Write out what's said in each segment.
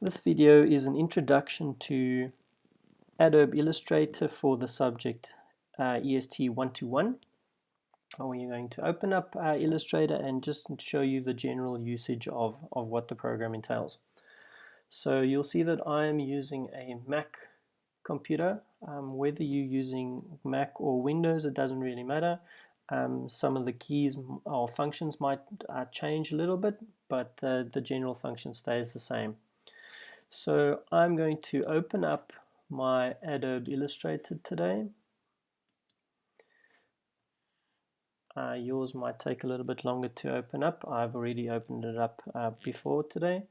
This video is an introduction to Adobe Illustrator for the subject EST121. We're going to open up Illustrator and just show you the general usage of what the program entails. So you'll see that I am using a Mac computer. Whether you're using Mac or Windows, it doesn't really matter. Some of the keys or functions might change a little bit, but the general function stays the same. So I'm going to open up my Adobe Illustrator today. Yours might take a little bit longer to open up. I've already opened it up before today.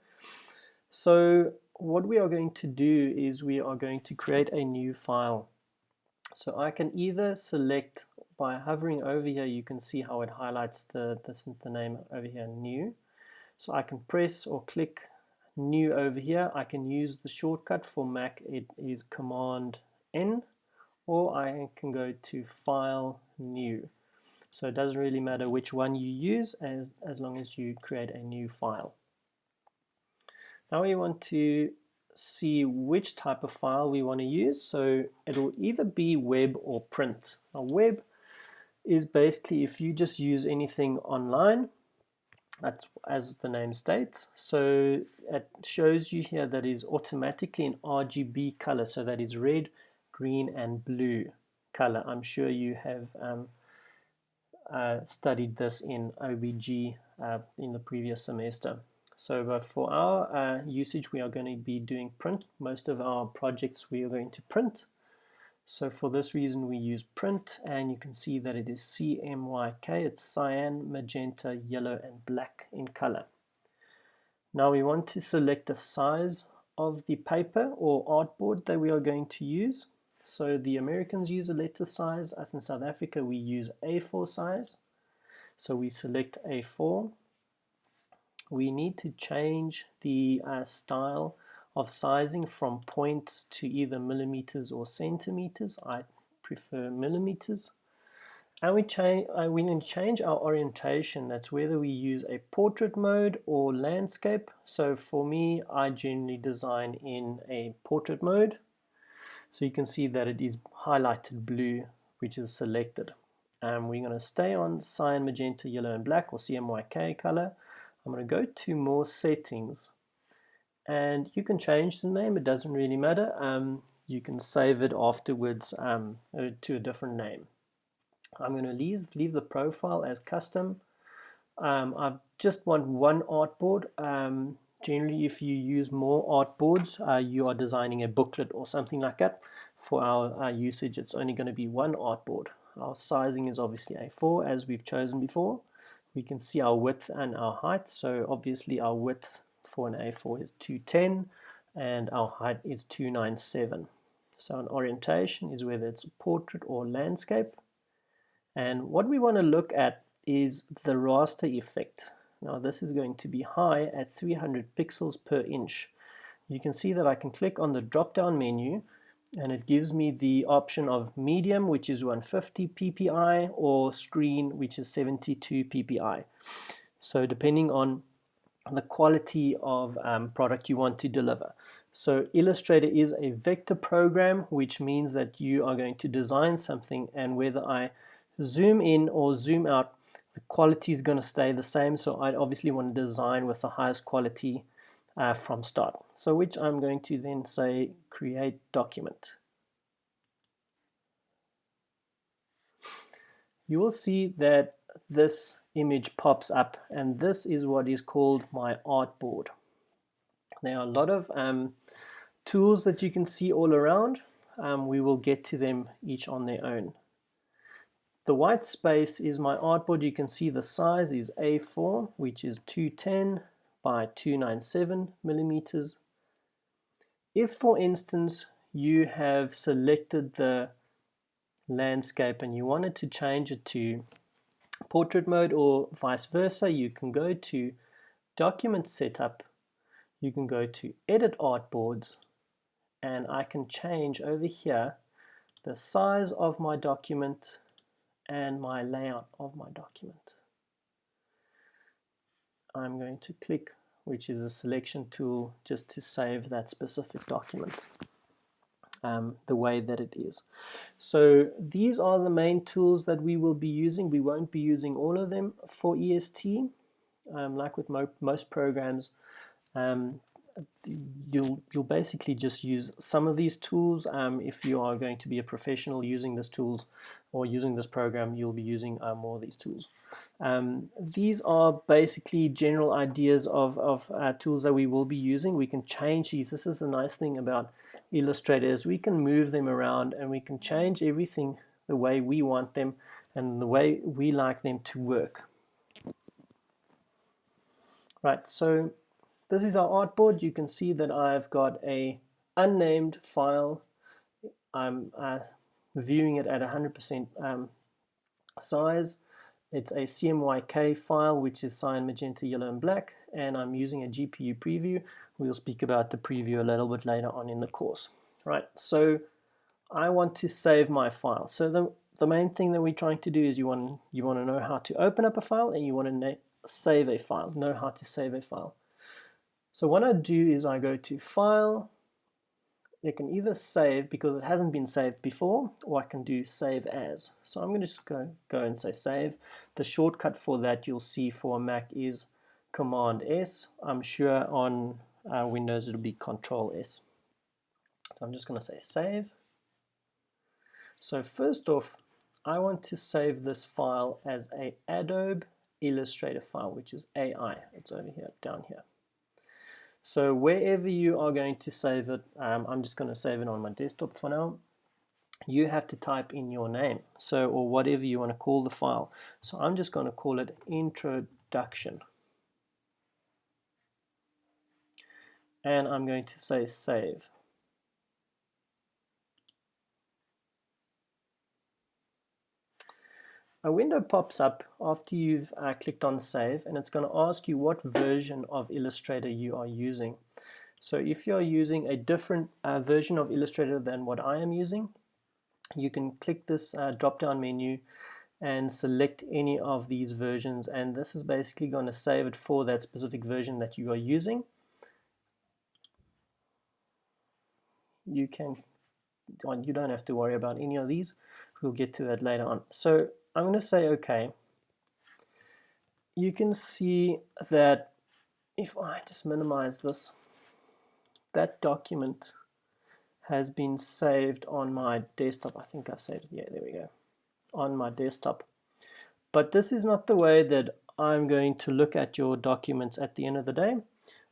So what we are going to do is we are going to create a new file. So I can either select by hovering over here, you can see how it highlights the name over here, new. So I can press or click new over here. I can use the shortcut for Mac, it is Command N, or I can go to File, New. So it doesn't really matter which one you use as long as you create a new file. Now we want to see which type of file we want to use. So it'll either be web or print. Now web is basically if you just use anything online. That's as the name states. So it shows you here that is automatically in RGB color. So that is red, green, and blue color. I'm sure you have studied this in OBG in the previous semester. So but for our usage, we are going to be doing print. Most of our projects we are going to print. So for this reason we use print, and you can see that it is CMYK. It's cyan, magenta, yellow, and black in color. Now we want to select the size of the paper or artboard that we are going to use. So the Americans use a letter size. Us in South Africa we use A4 size. So we select A4. We need to change the style of sizing from points to either millimeters or centimeters. I prefer millimeters. And we can change our orientation. That's whether we use a portrait mode or landscape. So for me, I generally design in a portrait mode. So you can see that it is highlighted blue, which is selected. We're going to stay on cyan, magenta, yellow, and black, or CMYK color. I'm going to go to more settings. And you can change the name, it doesn't really matter. You can save it afterwards to a different name. I'm going to leave the profile as custom. I just want one artboard. Generally, if you use more artboards, you are designing a booklet or something like that. For our usage, it's only going to be one artboard. Our sizing is obviously A4 as we've chosen before. We can see our width and our height. So obviously our width for an A4 is 210 and our height is 297. So an orientation is whether it's a portrait or landscape. And what we want to look at is the raster effect. Now this is going to be high at 300 pixels per inch. You can see that I can click on the drop down menu and it gives me the option of medium, which is 150 ppi, or screen, which is 72 ppi. So depending on the quality of product you want to deliver. So Illustrator is a vector program, which means that you are going to design something, and whether I zoom in or zoom out, the quality is going to stay the same. So I obviously want to design with the highest quality from start. So which I'm going to then say create document. You will see that this image pops up, and this is what is called my artboard. There are a lot of tools that you can see all around. We will get to them each on their own. The white space is my artboard. You can see the size is A4, which is 210 by 297 millimeters. If, for instance, you have selected the landscape and you wanted to change it to portrait mode or vice versa, you can go to Document Setup, you can go to Edit Artboards, and I can change over here the size of my document and my layout of my document. I'm going to click which is a selection tool just to save that specific document the way that it is. So these are the main tools that we will be using. We won't be using all of them for EST. Like with most programs, you'll basically just use some of these tools. If you are going to be a professional using these tools or using this program, you'll be using more of these tools. These are basically general ideas of tools that we will be using. We can change these. This is the nice thing about Illustrator, is we can move them around and we can change everything the way we want them and the way we like them to work. Right, so this is our artboard. You can see that I've got a unnamed file. I'm viewing it at 100% size. It's a CMYK file, which is cyan, magenta, yellow, and black, and I'm using a GPU preview. We'll speak about the preview a little bit later on in the course. Right, so I want to save my file. So the main thing that we're trying to do is you want to know how to open up a file, and you want to save a file, know how to save a file. So what I do is I go to File. You can either save because it hasn't been saved before, or I can do Save As. So I'm going to just go and say Save. The shortcut for that you'll see for a Mac is Command S. I'm sure on Windows it'll be Control S. So I'm just going to say Save. So first off, I want to save this file as a Adobe Illustrator file, which is AI. It's over here, down here. So wherever you are going to save it, I'm just going to save it on my desktop for now. You have to type in your name, or whatever you want to call the file. So I'm just going to call it Introduction. And I'm going to say Save. A window pops up after you've clicked on Save, and it's going to ask you what version of Illustrator you are using. So if you're using a different version of Illustrator than what I am using, you can click this drop-down menu and select any of these versions, and this is basically going to save it for that specific version that you are using. You don't have to worry about any of these. We'll get to that later on. So I'm going to say OK. You can see that if I just minimize this, that document has been saved on my desktop. I think I've saved it. Yeah, there we go. On my desktop. But this is not the way that I'm going to look at your documents at the end of the day.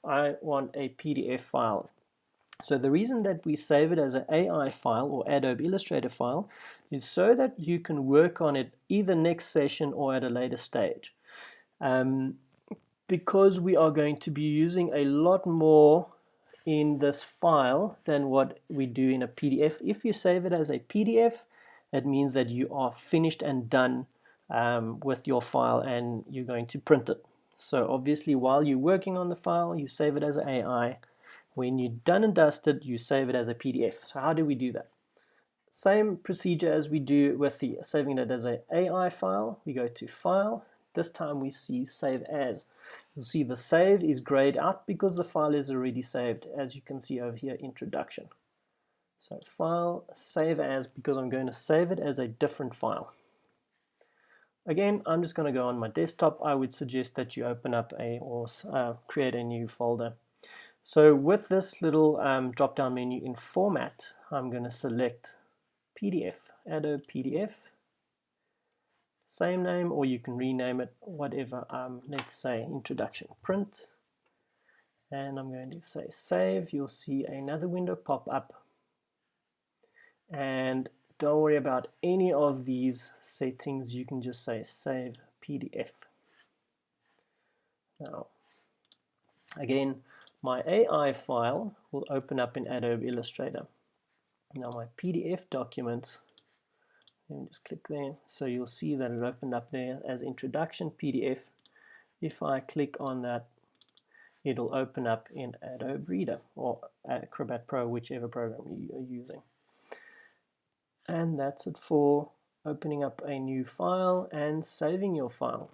I want a PDF file. So the reason that we save it as an AI file or Adobe Illustrator file is so that you can work on it either next session or at a later stage. Because we are going to be using a lot more in this file than what we do in a PDF. If you save it as a PDF, it means that you are finished and done with your file and you're going to print it. So obviously while you're working on the file, you save it as an AI. When you're done and dusted, you save it as a PDF. So how do we do that? Same procedure as we do with the saving it as an AI file. We go to File. This time we see Save As. You'll see the save is grayed out because the file is already saved, as you can see over here, Introduction. So File, Save As, because I'm going to save it as a different file. Again, I'm just going to go on my desktop. I would suggest that you open up create a new folder. So with this little drop-down menu in Format, I'm going to select PDF, Adobe PDF. Same name, or you can rename it, whatever. Let's say Introduction, Print. And I'm going to say Save. You'll see another window pop up. And don't worry about any of these settings. You can just say Save PDF. Now, again, my AI file will open up in Adobe Illustrator. Now my PDF document, let me just click there. So you'll see that it opened up there as Introduction PDF. If I click on that, it'll open up in Adobe Reader or Acrobat Pro, whichever program you are using. And that's it for opening up a new file and saving your file.